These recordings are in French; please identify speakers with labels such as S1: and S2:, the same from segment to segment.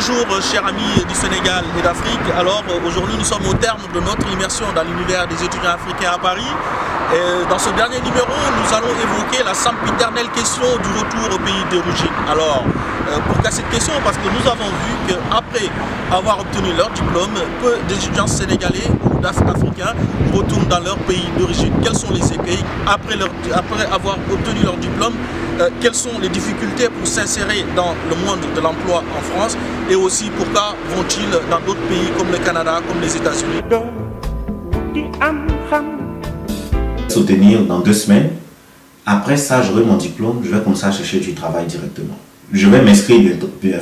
S1: Bonjour chers amis du Sénégal et d'Afrique. Alors aujourd'hui nous sommes au terme de notre immersion dans l'univers des étudiants africains à Paris. Et dans ce dernier numéro, nous allons évoquer la sempiternelle question du retour au pays d'origine. Alors, pourquoi cette question? Parce que nous avons vu qu'après avoir obtenu leur diplôme, peu d'étudiants sénégalais ou africains retournent dans leur pays d'origine. Quels sont les écueils après avoir obtenu leur diplôme? Quelles sont les difficultés pour s'insérer dans le monde de l'emploi en France? Et aussi, pourquoi vont-ils dans d'autres pays comme le Canada, comme les États-Unis?
S2: Soutenir dans 2 semaines. Après ça, j'aurai mon diplôme, je vais commencer à chercher du travail directement. Je vais m'inscrire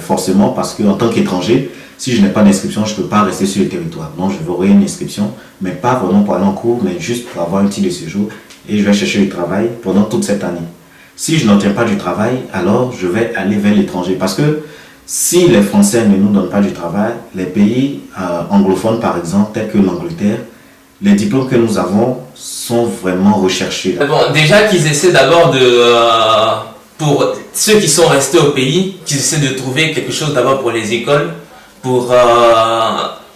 S2: forcément parce qu'en tant qu'étranger, si je n'ai pas d'inscription, je ne peux pas rester sur le territoire. Donc, je vais avoir une inscription, mais pas vraiment pour aller en cours, mais juste pour avoir un titre de séjour. Et je vais chercher du travail pendant toute cette année. Si je n'obtiens pas du travail, alors je vais aller vers l'étranger. Parce que si les Français ne nous donnent pas du travail, les pays anglophones, par exemple, tels que l'Angleterre, les diplômes que nous avons sont vraiment recherchés.
S3: Bon, déjà qu'ils essaient d'abord pour ceux qui sont restés au pays, qu'ils essaient de trouver quelque chose d'abord pour les écoles, pour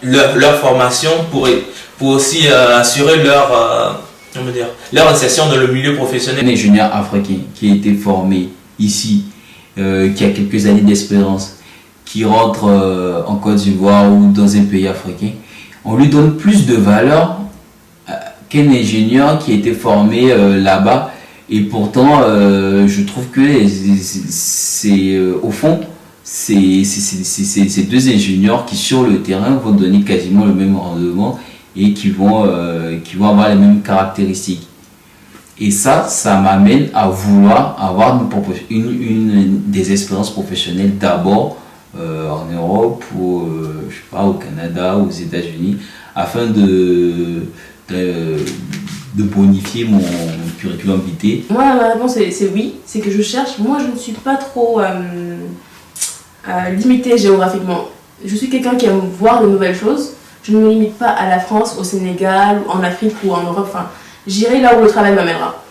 S3: leur formation, pour aussi assurer leur insertion dans le milieu professionnel.
S4: Un ingénieur africain qui a été formé ici, qui a quelques années d'expérience, qui rentre en Côte d'Ivoire ou dans un pays africain, on lui donne plus de valeur qu'un ingénieur qui a été formé là-bas. Et pourtant, je trouve que au fond, c'est 2 ingénieurs qui sur le terrain vont donner quasiment le même rendement et qui vont avoir les mêmes caractéristiques. Et ça m'amène à vouloir avoir des expériences professionnelles d'abord en Europe ou je sais pas, au Canada ou aux États-Unis, afin de bonifier mon curriculum vitae.
S5: Moi, ma réponse c'est oui, c'est que je cherche. Moi, je ne suis pas trop limitée géographiquement. Je suis quelqu'un qui aime voir de nouvelles choses. Je ne me limite pas à la France, au Sénégal, en Afrique ou en Europe. Enfin, j'irai là où le travail m'amènera.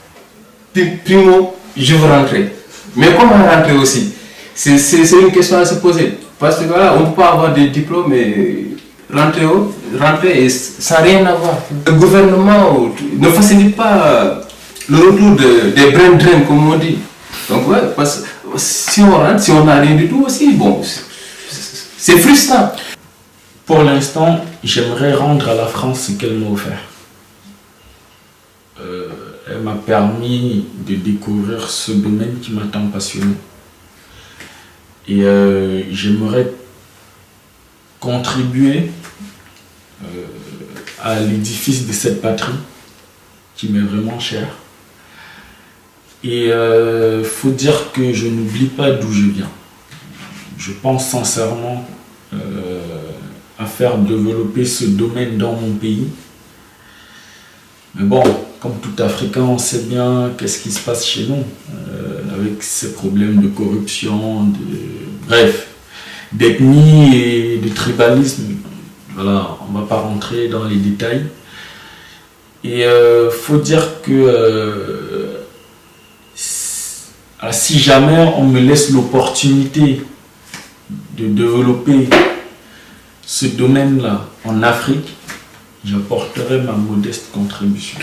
S6: Primo, je veux rentrer. Mais comment rentrer aussi? C'est une question à se poser. Parce que voilà, on ne peut pas avoir des diplômes et rentrer et sans rien avoir. Le gouvernement ne facilite pas le retour des brain drain, comme on dit. Donc ouais, parce que si on rentre, si on n'a rien du tout aussi, bon, c'est frustrant.
S7: Pour l'instant, j'aimerais rendre à la France ce qu'elle m'a offert. Elle m'a permis de découvrir ce domaine qui m'a tant passionné. Et j'aimerais contribuer à l'édifice de cette patrie qui m'est vraiment chère. Et faut dire que je n'oublie pas d'où je viens. Je pense sincèrement à faire développer ce domaine dans mon pays. Mais bon, comme tout Africain, on sait bien qu'est-ce qui se passe chez nous, avec ces problèmes de corruption, bref, d'ethnie et de tribalisme. Voilà, on ne va pas rentrer dans les détails. Et faut dire que si jamais on me laisse l'opportunité de développer ce domaine-là en Afrique, j'apporterai ma modeste contribution.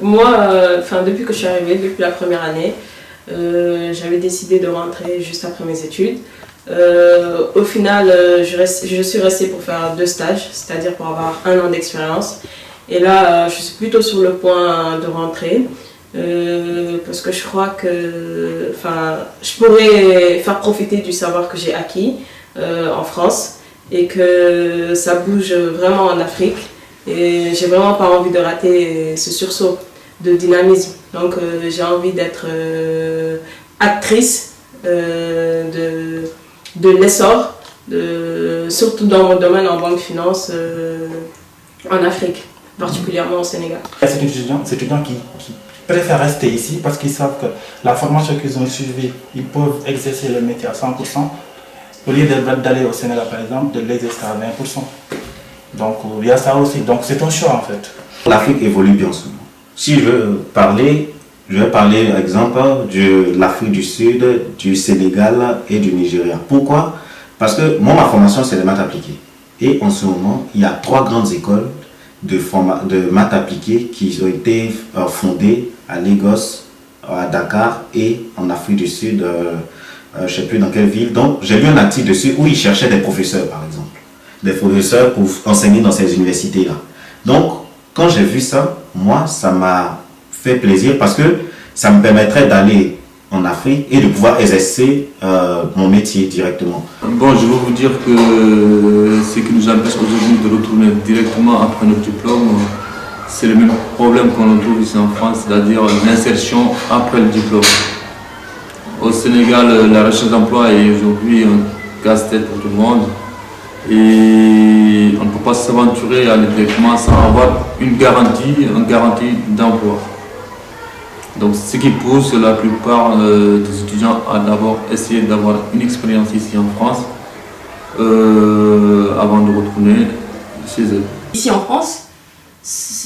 S5: Moi, depuis que je suis arrivée, depuis la première année, j'avais décidé de rentrer juste après mes études. Au final, je suis restée pour faire 2 stages, c'est-à-dire pour avoir 1 an d'expérience. Et là, je suis plutôt sur le point de rentrer. Parce que je crois que je pourrais faire profiter du savoir que j'ai acquis en France et que ça bouge vraiment en Afrique et j'ai vraiment pas envie de rater ce sursaut de dynamisme. Donc j'ai envie d'être actrice de l'essor, surtout dans mon domaine en banque finance en Afrique, particulièrement au Sénégal.
S8: C'est étudiants qui préfèrent rester ici parce qu'ils savent que la formation qu'ils ont suivie, ils peuvent exercer le métier à 100%, au lieu d'aller au Sénégal par exemple, de l'exercer à 20%. Donc il y a ça aussi, donc c'est un choix en fait.
S2: L'Afrique évolue bien en ce moment. Si je veux parler, je vais parler par exemple de l'Afrique du Sud, du Sénégal et du Nigeria. Pourquoi? Parce que moi, ma formation, c'est les maths appliquées. Et en ce moment, il y a 3 grandes écoles de maths appliquées qui ont été fondées à Lagos, à Dakar et en Afrique du Sud, je ne sais plus dans quelle ville. Donc, j'ai lu un article dessus où ils cherchaient des professeurs, par exemple. Des professeurs pour enseigner dans ces universités-là. Donc, quand j'ai vu ça, moi, ça m'a fait plaisir parce que ça me permettrait d'aller en Afrique et de pouvoir exercer mon métier directement.
S9: Bon, je veux vous dire que ce qui nous empêche aujourd'hui de retourner directement après notre diplôme, c'est le même problème qu'on trouve ici en France, c'est-à-dire l'insertion après le diplôme. Au Sénégal, la recherche d'emploi est aujourd'hui un casse-tête pour tout le monde et on ne peut pas s'aventurer à aller directement sans avoir une garantie d'emploi. Donc ce qui pousse la plupart des étudiants à d'abord essayer d'avoir une expérience ici en France avant de retourner chez eux.
S10: Ici en France,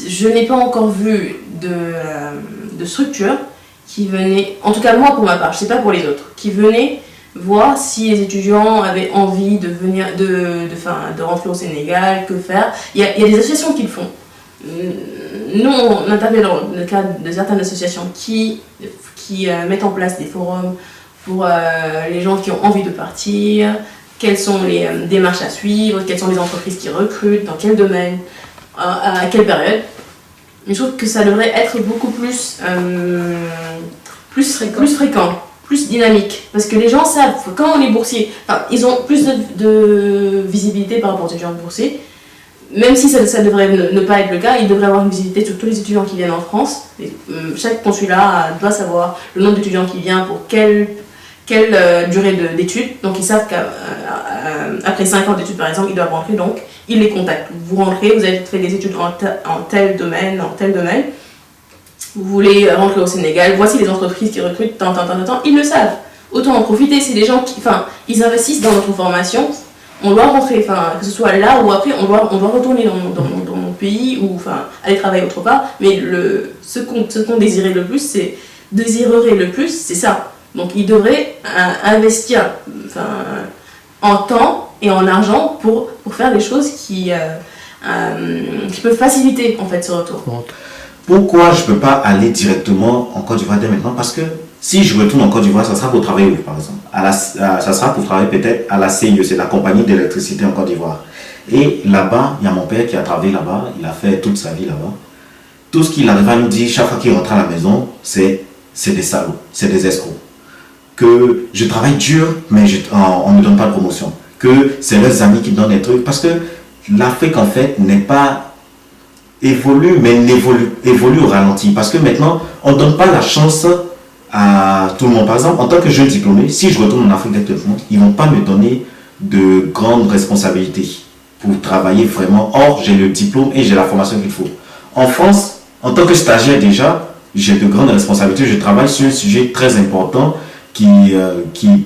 S10: je n'ai pas encore vu de structure qui venait, en tout cas moi pour ma part, je ne sais pas pour les autres, qui venait voir si les étudiants avaient envie de venir, de rentrer au Sénégal, que faire. Il y a des associations qui le font. Nous, on intervient dans le cadre de certaines associations qui mettent en place des forums pour les gens qui ont envie de partir, quelles sont les démarches à suivre, quelles sont les entreprises qui recrutent, dans quel domaine, à quelle période. Mais je trouve que ça devrait être beaucoup plus fréquent, plus dynamique. Parce que les gens savent, quand on est boursier, ils ont plus de visibilité par rapport aux étudiants boursiers. Même si ça devrait ne pas être le cas, il devrait avoir une visibilité sur tous les étudiants qui viennent en France. Et, chaque consulat doit savoir le nombre d'étudiants qui viennent pour quelle durée d'études. Donc ils savent qu'après 5 ans d'études par exemple, ils doivent rentrer, donc ils les contactent. Vous rentrez, vous avez fait des études en tel domaine, vous voulez rentrer au Sénégal, voici les entreprises qui recrutent, tant, ils le savent. Autant en profiter, c'est des gens qui ils investissent dans notre formation. On doit rentrer, que ce soit là ou après, on doit retourner dans mon pays ou aller travailler autre part. Mais ce qu'on désirerait le plus, c'est ça. Donc ils devraient investir en temps et en argent pour faire des choses qui peuvent faciliter en fait ce retour.
S2: Pourquoi je ne peux pas aller directement en Côte d'Ivoire dès maintenant? Parce que si je retourne en Côte d'Ivoire, ça sera pour travailler où, par exemple? Ça sera pour travailler peut-être à la CIE, c'est la compagnie d'électricité en Côte d'Ivoire. Et là-bas, il y a mon père qui a travaillé là-bas, il a fait toute sa vie là-bas. Tout ce qu'il arrive à nous dire chaque fois qu'il rentre à la maison, c'est des salauds, c'est des escrocs. Que je travaille dur, mais on ne me donne pas de promotion. Que c'est leurs amis qui donnent des trucs. Parce que l'Afrique, en fait, n'est pas évolue, mais évolue au ralenti. Parce que maintenant, on ne donne pas la chance à tout le monde. Par exemple, en tant que jeune diplômé, si je retourne en Afrique directement, ils ne vont pas me donner de grandes responsabilités pour travailler vraiment. Or, j'ai le diplôme et j'ai la formation qu'il faut. En France, en tant que stagiaire déjà, j'ai de grandes responsabilités. Je travaille sur un sujet très important qui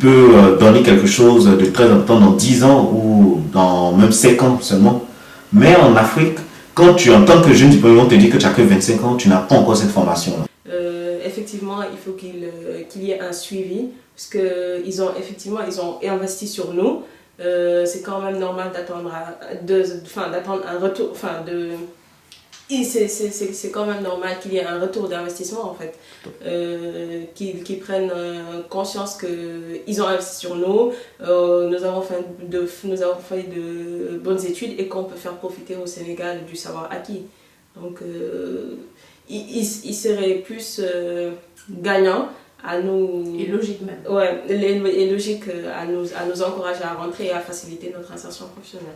S2: peut donner quelque chose de très important dans 10 ans ou dans même 5 ans seulement. Mais en Afrique, quand en tant que jeune diplômé, on te dit que tu n'as que 25 ans, tu n'as pas encore cette formation-là.
S5: Effectivement, il faut qu'il y ait un suivi, parce qu'ils ont investi sur nous. C'est quand même normal d'attendre un retour, c'est quand même normal qu'il y ait un retour d'investissement en fait, qu'ils prennent conscience qu'ils ont investi sur nous, nous avons fait de bonnes études et qu'on peut faire profiter au Sénégal du savoir acquis. Donc ils seraient plus gagnants à nous...
S10: Et logique même.
S5: Ouais, et logique à nous encourager à rentrer et à faciliter notre insertion professionnelle.